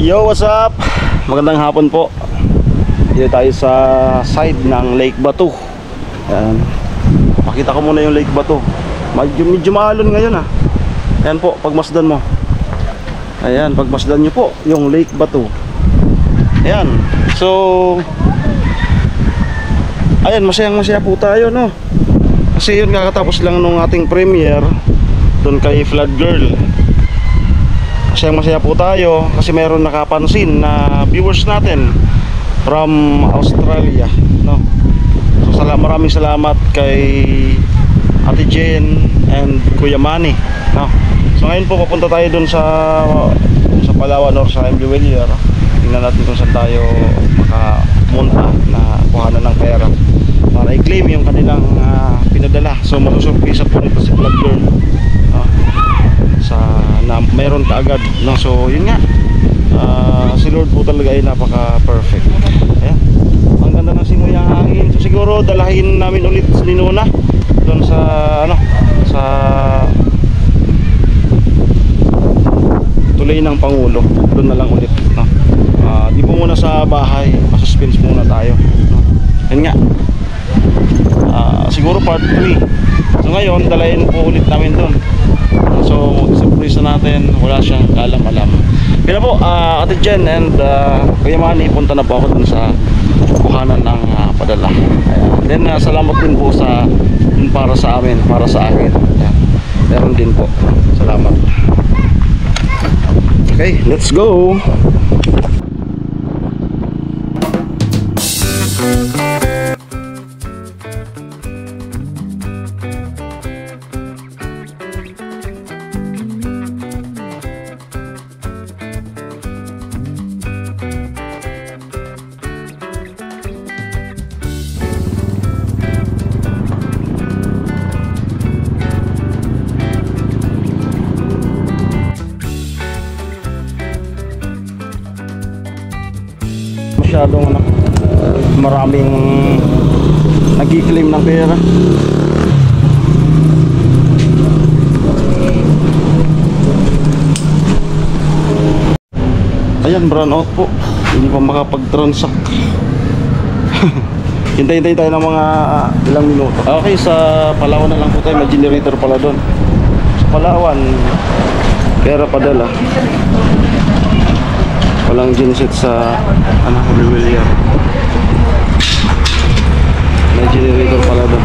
Yo, what's up? Magandang hapon po. Dito tayo sa side ng Lake Batu. Ayan. Pakita ko muna yung Lake Batu. Medyo maalon ngayon ah. Ayan po, pagmasdan mo. Ayan, pagmasdan nyo po yung Lake Batu. Ayan. So ayan, masaya po tayo, no? Kasi yun, kakatapos lang nung ating premiere doon kay Flood Girl. Masaya po tayo kasi mayroon nakapansin na viewers natin from Australia, no? So maraming salamat kay Ate Jen and Kuya Manny, no? So ngayon po papunta tayo dun sa Palawan or sa MB Villar. Tingnan natin kung saan tayo makamunta na kuhanan ng pera para i-claim yung kanilang pinadala. So masusurpresa po nito si Flood Girl, na mayroon kaagad, no? So yun nga, si Lord po talaga ay napaka perfect. Ayan, ang ganda ng simoy ang hangin. So siguro dalahin namin ulit ni Nuna doon sa sa Tulay ng Pangulo. Doon na lang ulit, no? Di po muna sa bahay, pa-suspense muna tayo, no? Yun nga, siguro part 3. So ngayon dalahin po ulit namin doon. So surprise natin, wala siyang kalam-alam. Kaya po, Ate Jen and Kuya Manny, punta na po ako dun sa kuhanan ng padala. Ayan. Then salamat din po para sa amin, para sa akin. Ayan. Meron din po. Salamat. Okay, let's go. Masyadong maraming nag-i-claim ng pera. Ayan, brown out po, hindi pa makapag-transact. Hintay-hintay tayo ng mga ilang minuto. Okay, sa Palawan na lang po tayo. May generator pala doon sa Palawan, pera padala. Walang genset sa Villar. May generator pala doon.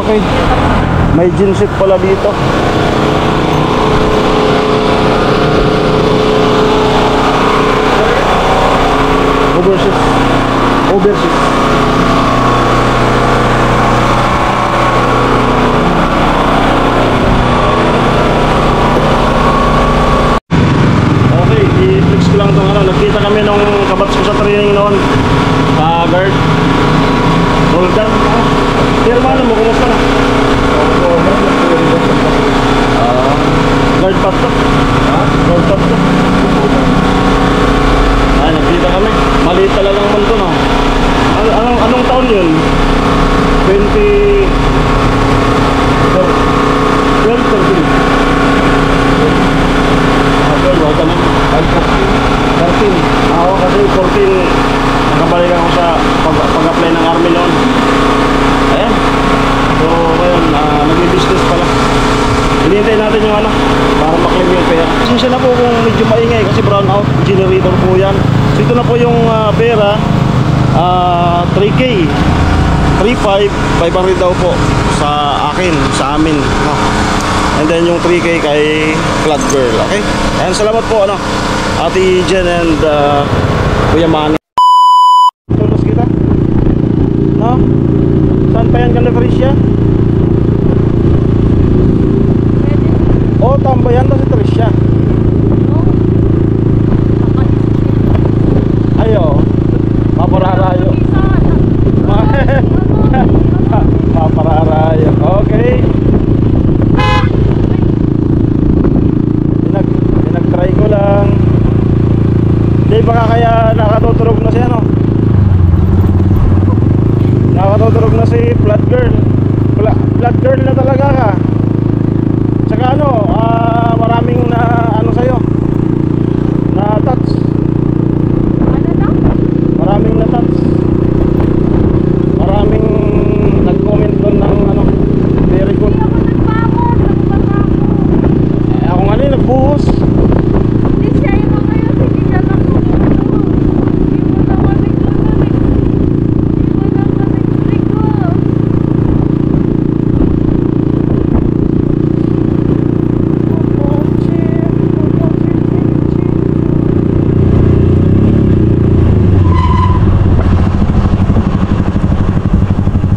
Okay, may genset pala dito. Overseas. Okay, i-fix ko lang itong nagkita kami nung kabats ko sa training noon, guard Roldan. Pero mano mo, kumusta na? Guard pat to? Guard pat to? Ay, nagkita kami. Maliit talaga naman ito, no? Anong taon yun? 20... 12, 13. Wala ka na. 13. Ako kasi 14. Nakabalik ako sa pag-apply ng army noon. Ayan. So, ngayon, nag-business pala. Hinihintay natin yung para maklaim yung pera. Pasensya na po kung medyo maingay kasi brown out generator po yan. So ito na po yung pera, 3K, 3.5, 500 daw po sa akin, sa amin, no? And then yung 3K kay Flood Girl. Okay? And salamat po Ate Jen and Kuya Manny. Tulos kita, no? Saan pa yan California? Oh, tambayan na si Tricia. Ayo, mapararayo. Mapararayo. Okay. Pinag-try ko lang. Hindi baka kaya nakatutulog na si ano. Nakatutulog na si Flat Girl. Flat Girl na talaga ka. Tsaka ano, maraming na ano sa'yo, na touch. Ano na? Maraming na touch. Maraming nag-comment doon ng ano, very good. Hindi ako nagpamon. Eh, ako nga rin nagbuhos. Hindi siya yung mga yun. Hindi siya nakumulo. Hindi mo na maliglig. Hindi mo na maliglig ko.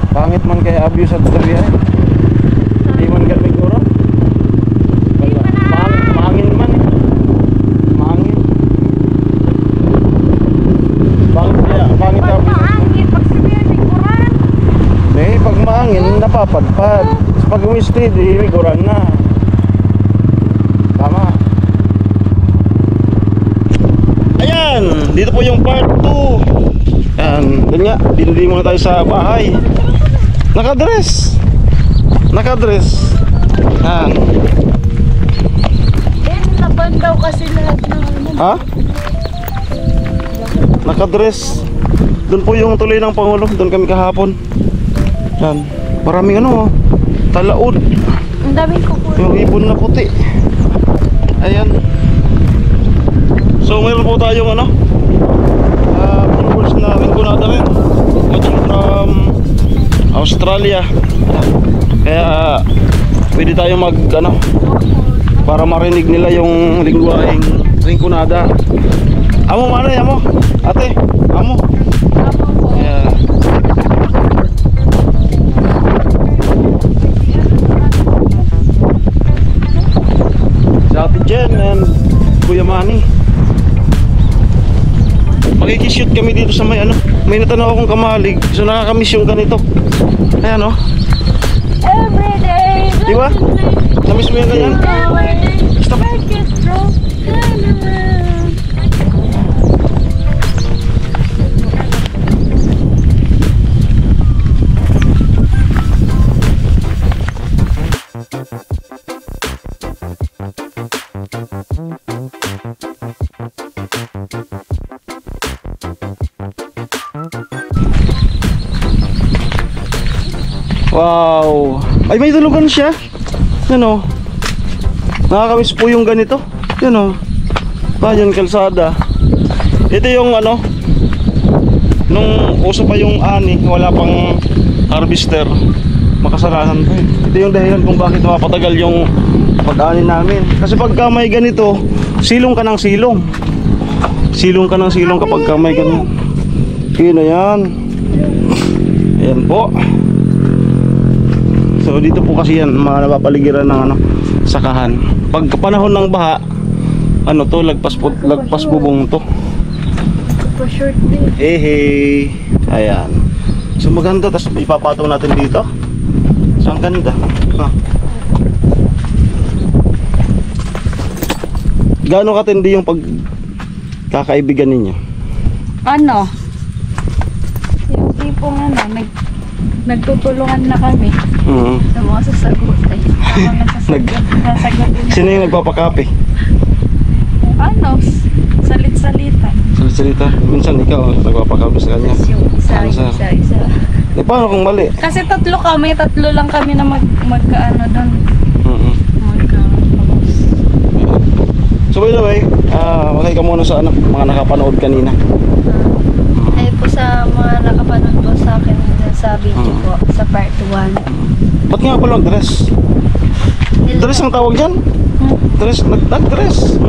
Pangit man kaya abuse at sabi ay. Di man galing guro. Hindi pa na. Mangin man eh. Mangin. Pangit Pag abuse. maangin, pag sabihan ni Kuran. Eh, pag maangin, napapadpad. Pag umistid, imiguran na. Tama. Ayan, dito po yung part 2. Ayan, doon nga, dinudi muna tayo sa bahay. Nakadress. Nakadress. Ayan. Eh, laban daw kasi lahat ng ano. Ha? Nakadress. Doon po yung tuloy ng Pangulo. Doon kami kahapon. Yan. Maraming ano, talaod. Ang daming kukunin. Yung ibon na puti. Ayan. So mayroon po tayong ano, viewers na rinconada rin. Watching from Australia. Kaya pwede tayo mag ano, para marinig nila yung lingwaheng rinconada. Amo mana ya mo? Ate, amo. Yeah. Sa Ate Jen and Kuya Manny. Makikishoot kami dito sa may ano, may natanaw akong kamalig. So nakakamiss yung ganito. Ayan o. Everyday. Di ba? Namiss mo yung ganyan? Stop. Wow. Ay, may tulugan siya. Yan o. Nakakamiss po yung ganito. Yan o. Bayan kalsada. Ito yung ano, nung uso pa yung ani, wala pang harvester, makasalanan po. Ito yung dahilan kung bakit mapatagal yung pag-ani namin. Kasi pagka may ganito, silong ka ng silong. Silong ka ng silong kapag ka may ganito. Yun na yan. Ayan po. So dito po kasi yan, mga napapaligiran ng ano, sakahan. Pag panahon ng baha, ano to, lagpas bubong to. Pa-short din. Hey. Ayan. So maganda, tapos ipapatong natin dito. So ang ganda. Gaano katindi yung pagkakaibigan ninyo? Ano? Yung tipong ano, nagtutulungan na kami sa mga sasagutin. Sa mga sasagutin. Sino yung nagpapakape? Ano? Salit-salitan. Salita. Minsan ikaw nagpapakape sa kanya. Tapos yung Ano, sir? isa. Eh paano kung mali? Kasi tatlo lang kami na magkaano doon. So by the way, okay ka muna sa ano, mga nakapanood kanina. Ay po sa mga nakapanood po sa akin sa video po, sa part 1. Ba't nga pala dress? Dress ang tawag dyan? Dress, nag-dress.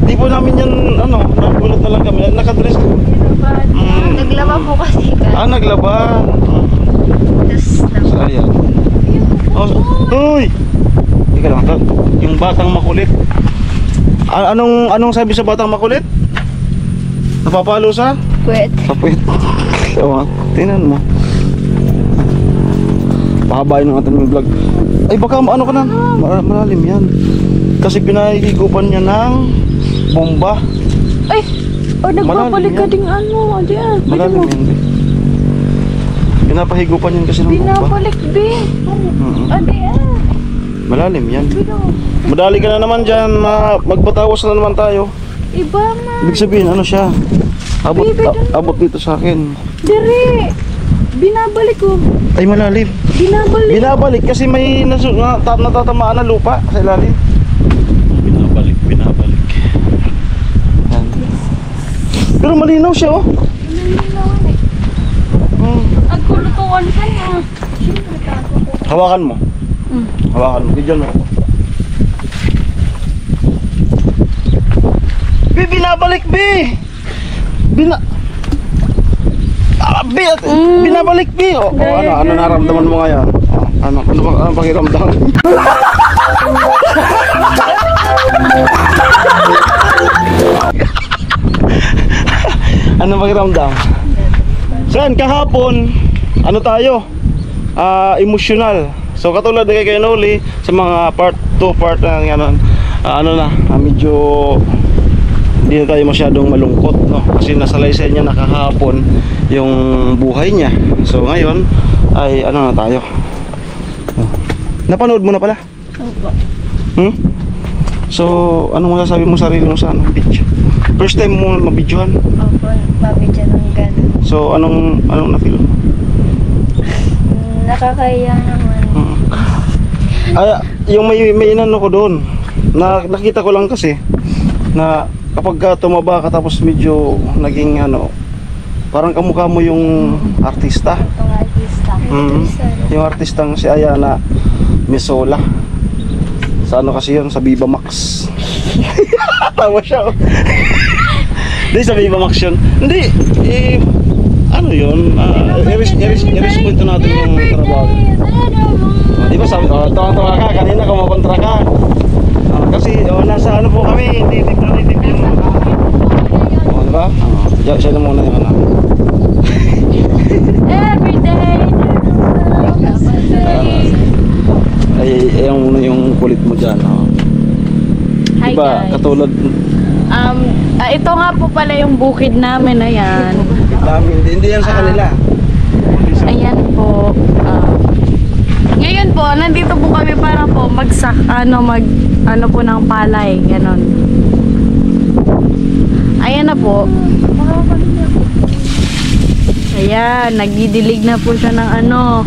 Di po namin yan, ano, nagulat na lang kami, nakadress. Naglaba po kasi ka. Naglaban. Tapos So ayan. Uy! Ika lang, yung batang makulit. Anong sabi sa batang makulit? Napapalo sa? Pwede. Kapit. Ewan, tingnan mo. Pahabain ng ating vlog. Ay baka ano ka na, malalim yan. Kasi pinahihigupan niya ng bomba. Ay! O, nagbabalik ka yan. ding ano, adi ah. Malalim yan, be. Pinapahigupan yan kasi ng lupa. Binabalik, be. Adi ah. Malalim yan. Bino. Madali ka na naman dyan, magpatawas na naman tayo. Iba na. Ibig sabihin, ano siya? Abot, Baby, abot dito sa akin. Dire. Binabalik ko. Ay, malalim. Binabalik. Binabalik kasi may natatamaan na lupa sa ilalim. Binabalik. Yan. Pero malinaw siya, oh. Ang kulutuan ka na. Hawakan mo. Hawakan mo. Bidyan mo ako. Binabalik, Bi! Binabalik, Bi! O, ano naramdaman mo ngayon? Ano pakiramdam? Ano pakiramdam? Saan? Kahapon, ano tayo? Emotional. So katulad kay Noli sa mga part 2 part na ganun, medyo hindi na tayo masyadong malungkot, no? Kasi nasalaysay niya nakahapon yung buhay niya. So ngayon ay ano na tayo. Napanood mo na pala? Opo. So anong masasabi mo sa sarili mo sa video? First time mo mabidyohan? Opo, mabidyan ng gano'n. So anong na-feel mo? Nakakaya naman. Ay, yung may inano ko doon. Nakita ko lang kasi na kapag tumaba ka tapos medyo naging parang kamukha mo yung artista. Itong artista. Yung artistang si Ayana Misola. Sa ano kasi yun? Sa Viva Max. Tawa siya, oh. Hindi, sa Viva Max yun. Hindi, ano yun? I-responto natin yung trabaho. Di ba sabi, tawa ka, kanina kumakontra ka. Kasi nasa ano po kami, titip yung diba? Siya na muna yung Every day. ay yung kulit mo dyan. Hi, Diba, guys. katulad Ito nga po pala yung bukid namin, ayan. hindi yan sa kanila. Ayan po. Ngayon po, nandito po kami para po mag po ng palay, ganon. Ayan na po. Ayan, nagdidilig na po siya ng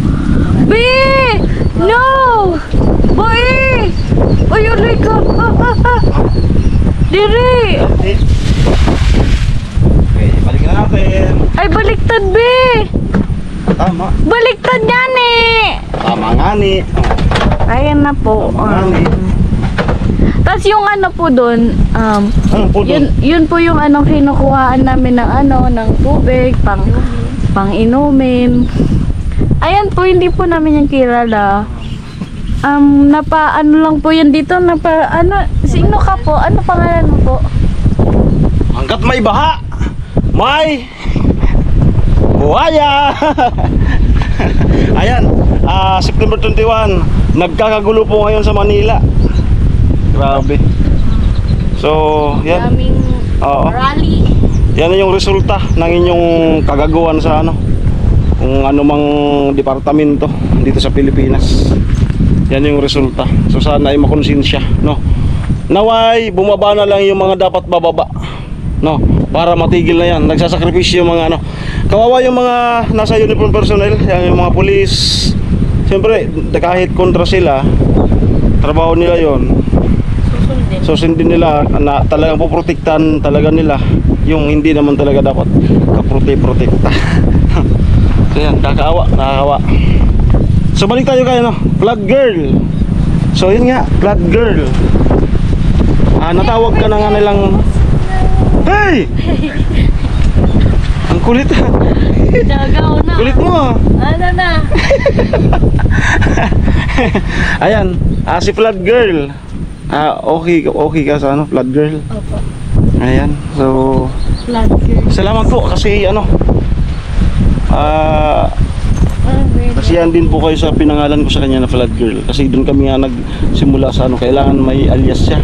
B! No! Boy! Uy, Ulrika! Diri! Okay, balikan na natin. Ay, baliktad, B! Tama. Baliktad yan eh! Tama nga ni. Ayan na po. Tama nga ni. Tapos yung po doon, Anong po doon? yun po yung kinukuhaan namin ng ng tubig, pang inumin. Ayan po, hindi po namin yung kilala. Lang po yan dito, sino ka po? Ano pangalan mo po? Hanggat may baha, may buhaya. Ayan, September 21, nagkakagulo po ngayon sa Manila. Grabe. So, yan. Daming Oo. rally. Yan na yung resulta ng inyong kagaguhan sa kung anumang departamento dito sa Pilipinas. Yan yung resulta. So sana ay makonsensya, no? Naway bumaba na lang yung mga dapat bababa, no? Para matigil na yan. Nagsasakripisyo yung mga kawawa yung mga nasa uniform personnel, yung mga pulis. Siyempre kahit kontra sila, trabaho nila yon. Susundin nila na talagang poprotektahan talaga nila yung hindi naman talaga dapat kaprotekta. So yan, nakakawa. So balik tayo kay Flag Girl. So yun nga, Flag Girl. Natawag ka na nga nilang, hey! Ang kulit. Dagaw na. Kulit mo. Ano na? Ayan, si Flag Girl. Okay ka sa Flag Girl. Opo. Ayan, so Flag Girl. salamat po kasi kasiyahan din po kayo sa pinangalan ko sa kanya na Flag Girl. Kasi doon kami nga nagsimula sa kailangan may alias siya.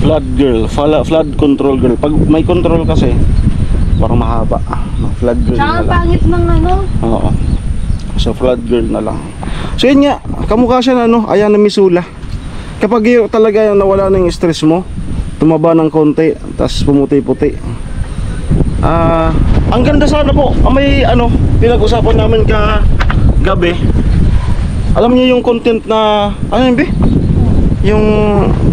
Flood girl, flood control girl. Pag may control kasi, parang mahaba. Flood girl Tsaka na lang. pangit ng ano. Oo. So flood girl na lang. So yun nga, kamukha siya na ano, Ayana Misula. Kapag yun talaga nawala na yung stress mo, tumaba ng konti, tapos pumuti-puti. Ang ganda sana po. May ano, pinag-usapan namin gabi. Alam niyo yung content na ano yun, be? Yung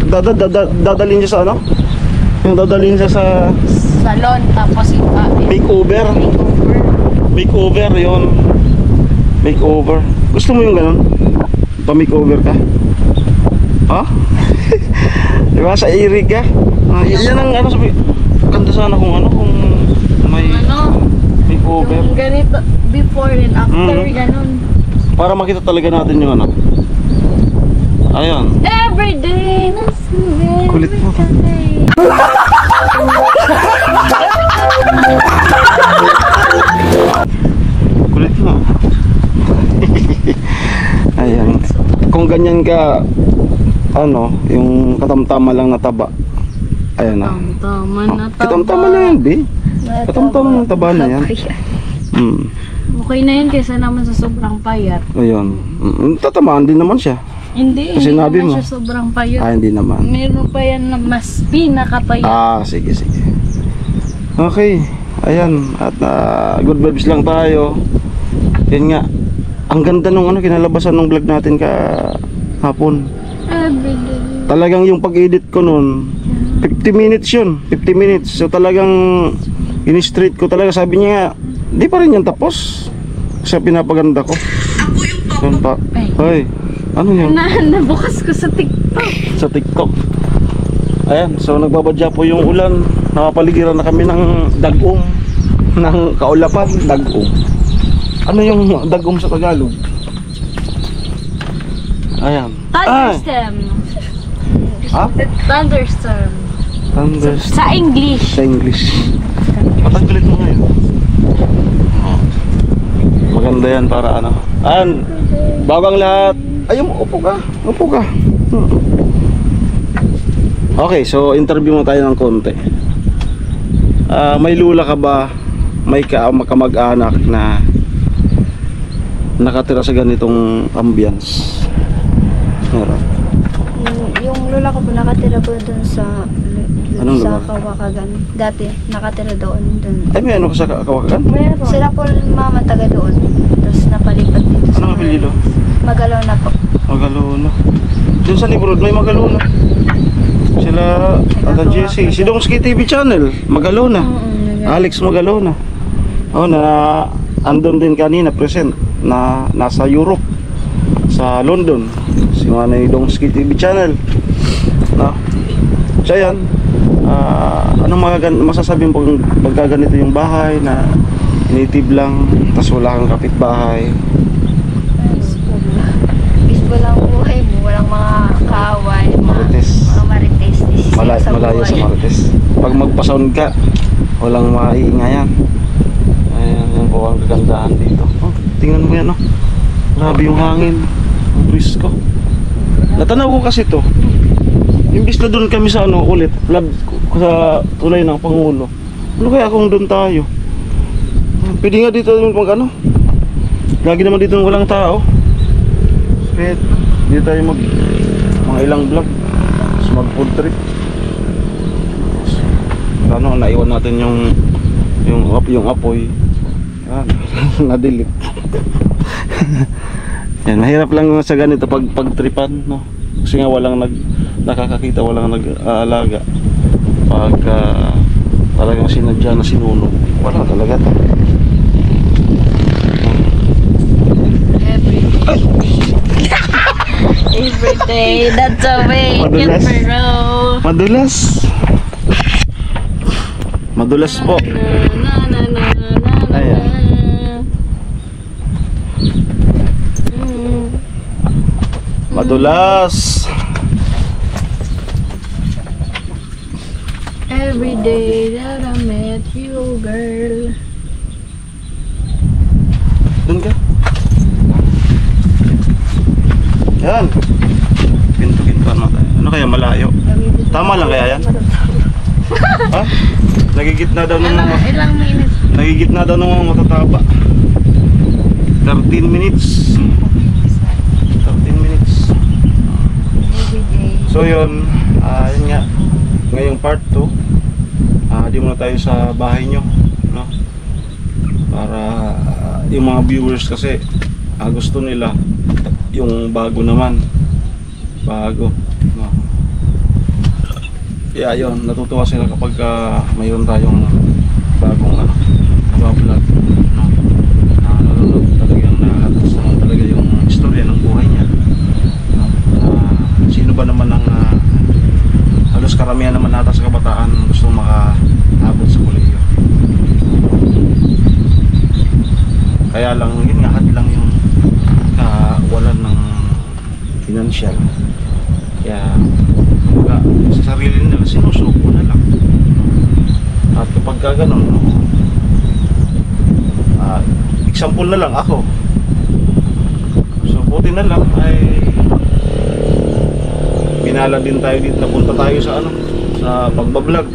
dadalhin niya sa ano? Yung dadalhin siya sa Salon, tapos makeover. Makeover yun. Makeover. Gusto mo yung ganun? Pa-makeover ka? Ha? Diba sa irig ka? Yan ang ano sabi. Ganda sana kung ano, kung may makeover. Yung ganito, before and after, ganun. Para makita talaga natin yung ano. Ayun. Everyday, Kulit mo. Kulit mo. Ayan. Kung ganyan ka, ano, yung katamtama lang na taba. Ayan na. Tama na taba. Katamtama na yan, be. Katamtama na taba na yan. Okay na yun kaysa naman sa sobrang payat. Ayun. Tatamaan din naman siya. Hindi, Kasi hindi sinabi naman mo. siya sobrang payat. Hindi naman. Meron pa yan na mas pinakapayat. Sige. Okay. Ayan. At good vibes lang tayo. Yan nga. Ang ganda nung ano, kinalabasan ng vlog natin hapon. Everyday. Talagang yung pag-edit ko nun, 50 minutes yun. 50 minutes. So talagang in-straight ko talaga. Sabi niya, di pa rin yan tapos. Kasi pinapaganda ko. Yun pa. Hoy. Ano yun? Nabukas ko sa TikTok. Sa TikTok. Ayan, so nagbabadya po yung ulan. Nakapaligiran na kami ng dagom. Ng kaulapan, dagom. Ano yung dagom sa Tagalog? Ayan. Thunderstorm. Ha? Thunderstorm. Thunderstorm. Sa English. Sa English. Patanggalit mo ngayon. Maganda yan para ano. Ayan, bago ang lahat. Ayun, upo ka. Upo ka. Okay, so interview mo tayo ng konti. May lula ka ba? May kamag-anak na nakatira sa ganitong ambience? Meron. Yung lola ko po nakatira po doon sa Anong sa lugar? Kawakagan. Dati nakatira doon. Ay, may ano ka sa Kawakan? Meron. Sila po mama taga doon. Tapos napalipat dito sa Anong apelyido? Magalaw na po. Magalona. Doon sa Librod may Magalona. Sila Ata Jessie. Si Dongski TV channel, Magalona. Alex Magalona. Oh, na andun din kanina present na nasa Europe, sa London. Si Manay Dongski TV channel. No. So yan. Anong masasabi mo pag ganito yung bahay na native lang, tas wala kang kapitbahay? Peaceful lang buhay mo. Walang mga kaaway. Marites. Mga marites. Malayo sa Marites. Pag magpa-sound ka, walang maiingayan. Ayan, yan po ang kagandahan dito. Oh, tingnan mo yan, oh. Grabe yung hangin. Ang twist ko. Natanaw ko kasi to. Imbis na doon kami sa ano ulit, flood sa tulay ng Pangulo. Ano kaya kung doon tayo? Pwede nga dito yung pag ano. Lagi naman dito walang tao. Kahit dito tayo mga ilang vlog. Tapos mag food trip. Ano, naiwan natin yung apoy. Yan, na-delete. Yan, mahirap lang sa ganito pag-tripan, no? Kasi nga walang nakakakita, walang nag-aalaga. Pag talagang sinadya na sinunog, wala talaga to. Everyday, that's the way. Madulas. Madulas. Madulas po. Ayan. Madulas. Every day that I met you, girl. Doon ka. Yan. Pinto-pinto ano tayo. Ano kaya malayo? Kami dito Tama lang kaya yan? Ha? Nagigitna daw ng mga... Ilang minutes? Nagigitna daw ng mga matataba. 13 minutes. 13 minutes. Everyday. So yun, yun nga. Ngayong part 2, di muna tayo sa bahay nyo, no? Para yung mga viewers kasi gusto nila yung bago naman. Bago, no? Yeah, yun, natutuwa sila kapag mayroon tayong bagong vlog, no? Nanonood talagang nakahatos naman talaga yung istorya ng buhay niya, no? Sino ba naman ang halos karamihan naman nata sa kabataan gusto makaabot sa kolehiyo. Kaya lang yun nga, lang yung kawalan ng financial. Kaya kumbaga sa sarili nila sinusuko na lang. At kapag gano'n, example na lang ako. So buti na lang ay pinala din tayo dito, napunta tayo sa sa pagbablog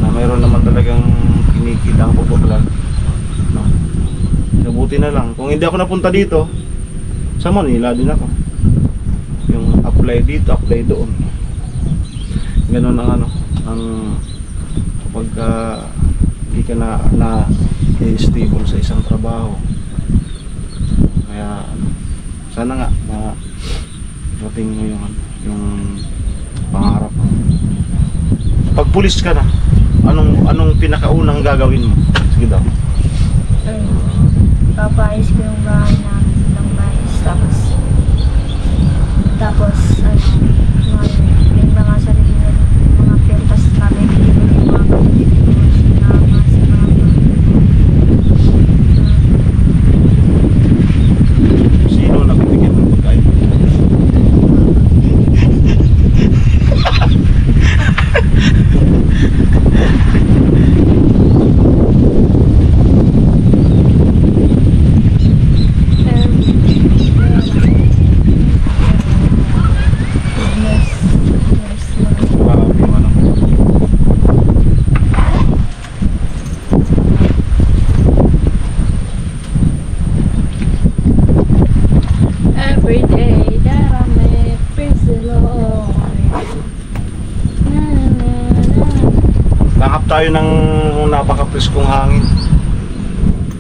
na mayroon naman talagang kinikita ang pagbablog, no? So buti na lang, kung hindi ako napunta dito sa Manila din ako, yung apply dito, apply doon, ganoon ang ang kapag hindi ka na stable sa isang trabaho. Kaya sana nga na dating mo yung pangarap mo. Pag pulis ka na, anong pinakaunang gagawin mo? Sige daw. Papayos ko yung bahay namin ng mais. Tapos may mga sarili na mga pintas namin. Yung mga kapitibos na mas Sino nagbibigay ng pagkain? Everyday darame pinselo. Langap tayo ng napaka-preskong hangin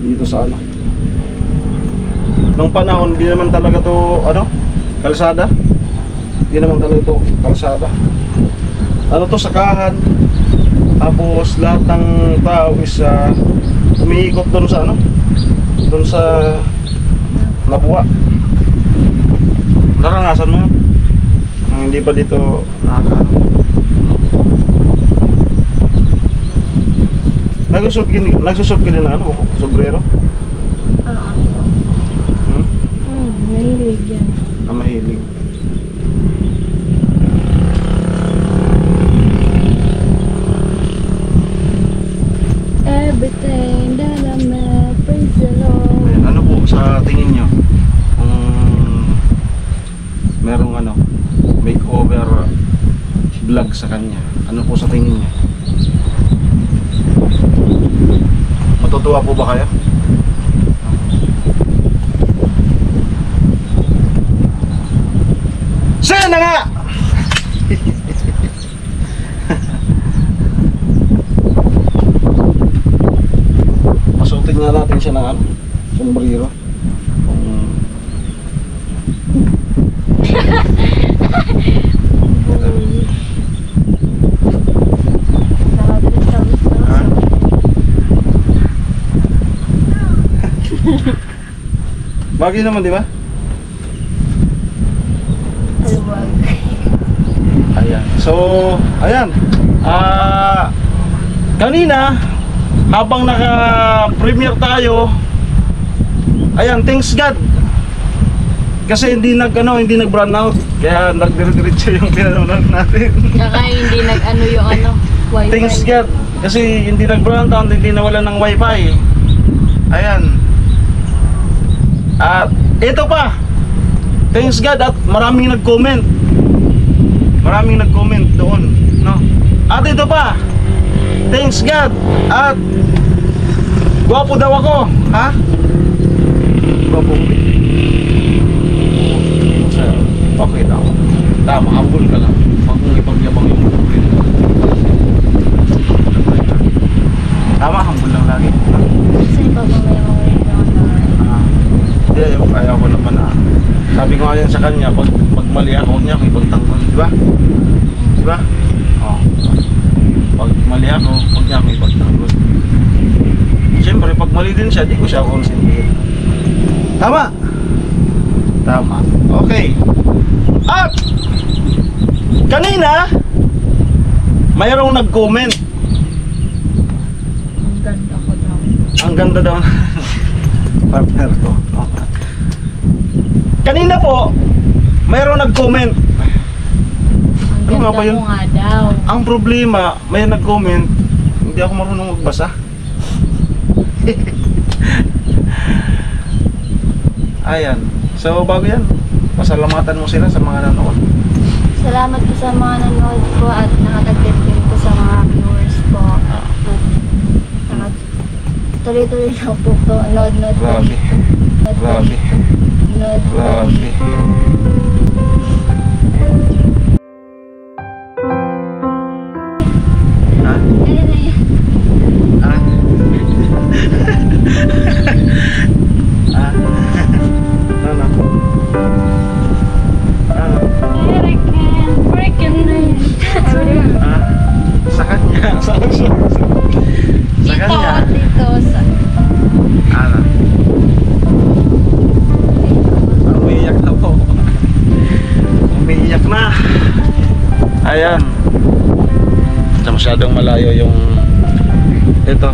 dito sa nung panahon, di naman talaga to kalsada. Di naman talaga to kalsada. To, sakahan. Tapos lahat ng tao is umiikot doon sa doon sa Labuha. Naranasan mo yun? Hindi pa dito nagsusot ka din na sombrero? Mahilig yan. Mahilig. Everything darame pinselo. Ano po sa tingin nyo? Merong makeover vlog sa kanya. Ano po sa tingin niya? Matutuwa po ba kayo? Sana nga! Pasutin nga natin siya ng sombrero. Bagay naman, di ba? Aluwag. Ayan. So, ayan. Kanina, habang naka-premiere tayo, ayan, thanks God. Kasi hindi nag-brown out. Kaya nagdiretso yung pinanonood natin. Saka hindi yung wifi. Thanks God. Kasi hindi nag-brown out, hindi nawalan ng wifi. Ayan. At ito pa, thanks God at maraming nag-comment. Maraming nag-comment doon, no? At ito pa, thanks God. At gwapo daw ako, ha? Gwapo ko. Okay daw. Tama, humble ka lang. Huwag mong ipagyabang yung humble. Tama, humble lang lagi. Kasi pag may mga Hindi, ayaw ko naman na. Sabi ko nga yan sa kanya, pag mali ako, huwag niya akong ipagtanggol, di ba? Di ba? Oo. Pag mali ako, huwag niya akong ipagtanggol. Siyempre, pag mali din siya, di ko siya konsintihin. Tama! Tama. Okay. At kanina, mayroong nag-comment. ang ganda ko daw. Ang ganda daw. Partner ko. Okay. Kanina po, mayroong nag-comment. Ang Ano nga ganda ba yun? mo nga daw. Ang problema, may nag-comment, hindi ako marunong magbasa. Ayan. So, bago yan, pasalamatan mo sila sa mga nanood. Salamat po sa mga nanood po at nakatagpit din po sa mga viewers po. At tuloy-tuloy lang po po. Nood-nood po. Grabe. Grabe. Nood po. Grabe. Ha? Ha? Ha? Ano? Ano? Ha? Sa kanya. Sa kanya. Dito sa... Ano? Umiiyak na po. Umiiyak na. Ayan. Masyadong malayo yung ito.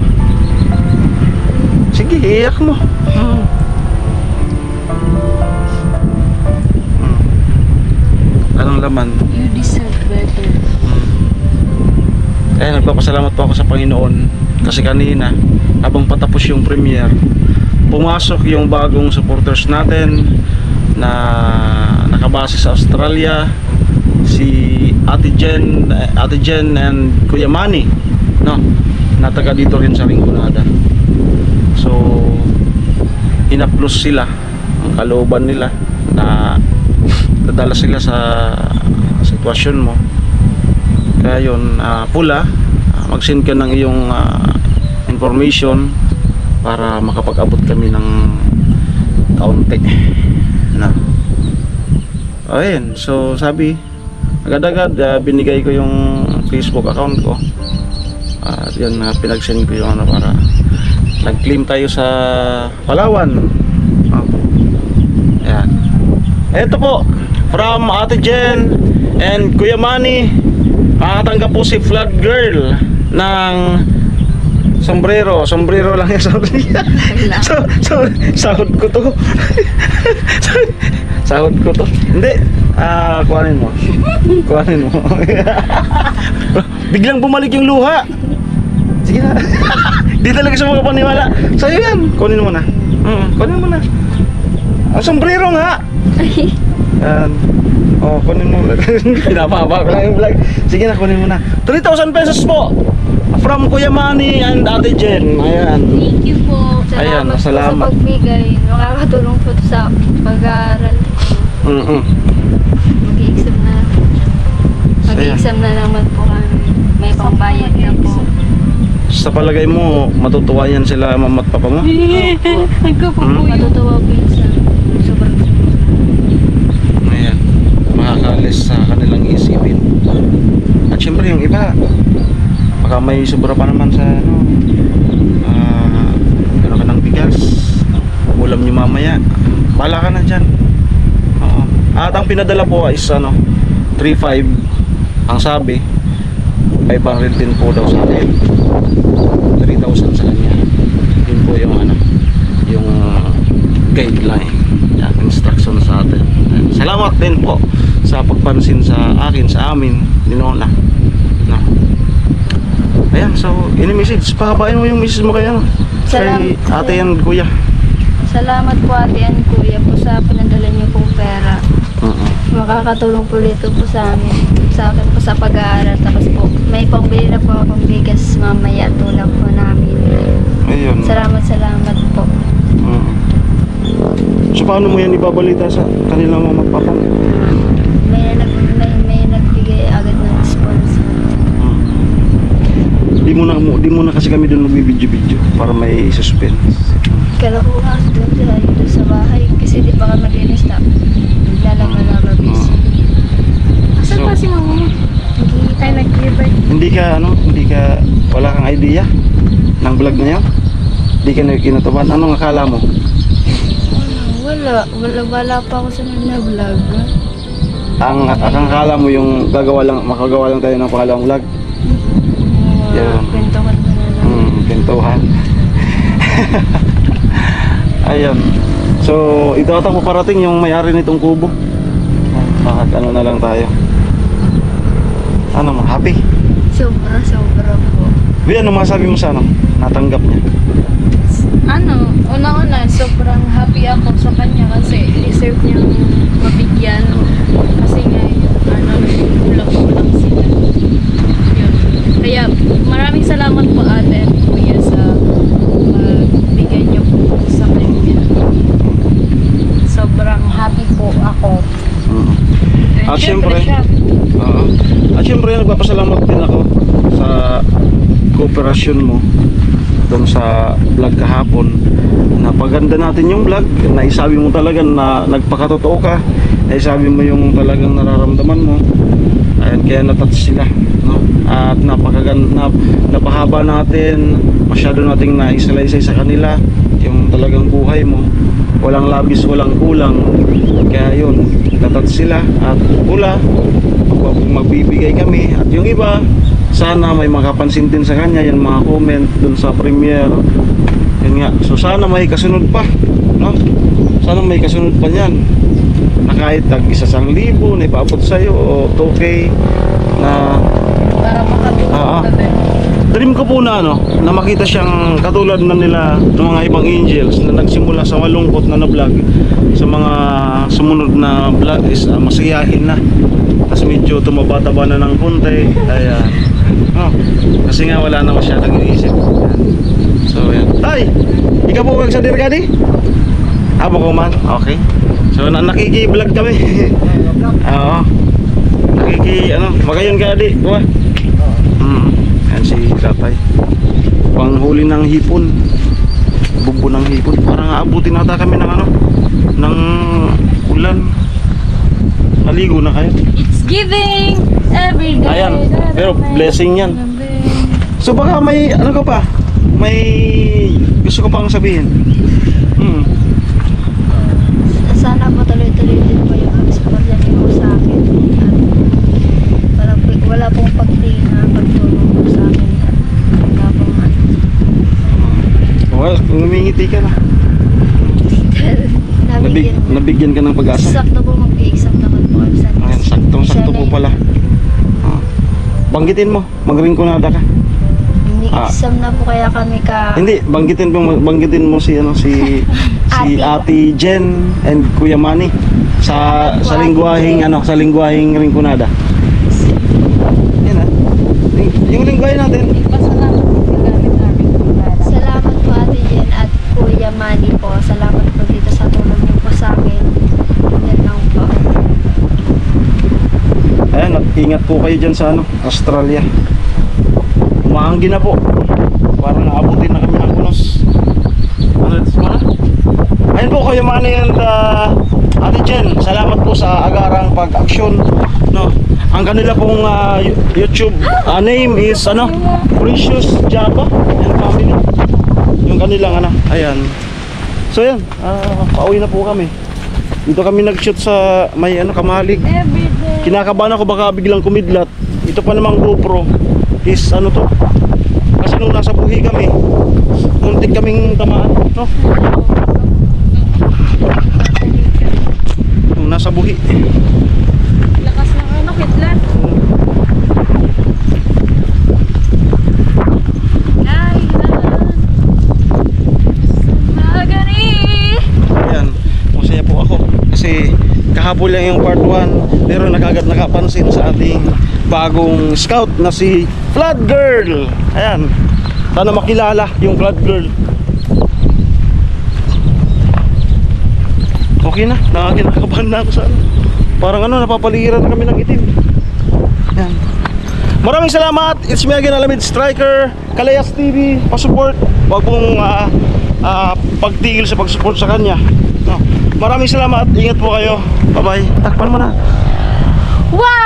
Sige, iiyak mo. Anong laman? You deserve better. Eh, nagpapasalamat po ako sa Panginoon kasi kanina habang patapos yung premiere, pumasok yung bagong supporters natin na nakabase sa Australia, si Ate Jen and Kuya Manny, no, na taga dito rin sa Rinconada. So inaplos sila ang kalooban nila na dadala sila sa sitwasyon mo. Kaya yun, pula, mag-send ka ng iyong information para makapag-abot kami ng kaunti na. Ayun, so sabi agad-agad binigay ko yung Facebook account ko at yun, pinag-send ko yung ano para nag-claim tayo sa Palawan. Ayan, eto po from Ate Jen and Kuya Manny, makatanggap po si Flood Girl ng sombrero lang yung sahod ko to. Sahod ko to. Hindi, kuhanin mo. Biglang bumalik yung luha. Sige na. Di talaga siya makapaniwala. Sa'yo yan. Kunin mo na. Kunin mo na. Ang sombrero nga. Yan. Kunin mo. Pinapahaba ko lang yung vlog. Sige na, kunin mo na. 3,000 pesos po from Kuya Manny and Ate Jen. Ayan. Thank you po. Ayan, Salamat salamat. po sa pagbigay. Makakatulong po sa pag-aaral. Mag-i-exam na. Mag-i-exam na naman po kami. May pangbayad na po. Sa palagay mo, matutuwa yan sila mama at papa mo? Matutuwa po yun sa sobrang. Ayan, makakalis sa kanilang isipin. At syempre yung iba, baka may sobra pa naman sa ano ka ng bigas, ulam nyo mamaya, bahala ka na dyan. Oo. At ang pinadala po is 3,500. Ang sabi 500 din po daw sa akin, 3,000 sa kanya. Yun po yung yung guideline, yan, instruction sa atin. Salamat din po sa pagpansin sa akin, sa amin, Ninola. No. Ayan, so ini-message, pahabain mo yung message mo kay ate and kuya. Salamat po ate and kuya po sa pinadala niyo pong pera. Makakatulong po dito po sa amin sa akin po sa pag-aaral. Tapos po, may pangbili na po akong bigas mamaya tulak po namin. Ayun. Salamat po. Mm. So paano mo yan ibabalita sa kanilang mga magpapa mo? May nagbigay agad ng sponsor. Di mo na kasi kami doon magbibidyo-video para may suspense. Kala ko nga doon sa bahay kasi di ba ka maglinis na naglalaba-laba busy. Asan So, pa si mama mo? Ay, nag-giver. Hindi ka, wala kang idea ng vlog na yan? Hindi ka kinataban. Anong akala mo? Wala pa ako sunod na vlog. Ang akala mo yung makagawa lang tayo ng pangalawang vlog? Yan. Kwentuhan mo na lang. Pintuhan. Ayan. So, ito ata po parating yung may-ari nitong kubo. Bakit ano na lang tayo? Ano mo, happy? Sobra po. Bi, ano masabi mo sa ano? Natanggap niya? Una-una, sobrang happy ako sa kanya kasi deserve niyang mabigyan. Kasi nga, kulang sila. Yun. Kaya, maraming salamat po ate at kuya sa pagbigay niyo po sa kanya. Sobrang happy po ako. At syempre, at syempre nagpapasalamat din ako sa kooperasyon mo doon sa vlog kahapon. Napaganda natin yung vlog, naisabi mo talaga na nagpakatotoo ka, naisabi mo yung talagang nararamdaman mo. Ayan, kaya natouch sila, no? At napahaba natin, masyado nating naisalaysay sa kanila yung talagang buhay mo, walang labis, walang kulang. Kaya yun, natouch sila at magbibigay kami. At yung iba, sana may makapansin din sa kanya yung mga comment dun sa premiere. Yun nga, so sana may kasunod pa, no? Sana may kasunod pa niyan na kahit tag-1,000 na ipaabot sa'yo o 2K na Para makatulong din. dream ko po na na makita siyang katulad na nila ng mga ibang angels na nagsimula sa malungkot na vlog, sa mga sumunod na vlog is masiyahin na, tapos medyo tumabata-ba na ng konti. Ayan. Kasi nga wala na masyadong iisip. So yan. Tay, ikaw po sa Dirgadi? Abo ko man. Okay. So nakiki-vlog kami. Oo. Magayon ka di, buwa. Yan si tatay. Panghuli ng hipon. Bumbo ng hipon. Parang aabutin nata kami ng ng ulan. Naligo na kayo. It's giving every day. Ayan. Pero blessing yan. So baka may ka pa? May gusto ko pang sabihin. Sana po tuloy-tuloy din po yung support niyo po sa akin. At wala pong pagtingin na pagtulong po sa akin. Wala pong Well, ngumingiti ka na. Nabigyan ka ng pag-asa. Sakto po mag-i-exam naman po. Ayan, saktong-sakto po pala. Banggitin mo, magringkunada ka. Exam na po kaya kami Hindi, banggitin mo si Ate Jen and Kuya Manny sa lingwaheng ringkunada. Yan yung lingwahe natin. Pasalamat po gamit namin po. Salamat po Ate Jen at Kuya Manny po. Salamat po dito sa tulong niyo po sa akin. Yan lang po. Ayan, ingat po kayo dyan sa Australia. Umaanggi na po. Parang naabutin na kami ng kunos. Ayun po Kuya Manny and Ate Jen, salamat po sa agarang pag-aksyon, no? Ang kanila pong YouTube name is Precious Java and Family. Yung kanilang ayan. So yan, pauwi na po kami. Dito kami nag-shoot sa may Kamalig. Kinakabahan ako baka biglang kumidlat. Ito pa namang GoPro is to. Kasi nung nasa buhi kami, muntik kaming tamaan, no? Nung nasa buhi. Lakas ng kitlat. Ayan, masaya po ako kasi kahapon lang yung part 1 pero nakapansin sa ating bagong scout na si Flood Girl. Ayan, sana makilala yung Flood Girl. Okay na, nakakabahan na ako sa ano. Parang ano, napapaligiran na kami ng itim. Ayan. Maraming salamat. It's me again, Alamid Striker, Kalayas TV. Pa-support. Huwag pong pagtigil sa pag-support sa kanya. No. Maraming salamat. Ingat po kayo. Bye-bye. Takpan mo na. Wow!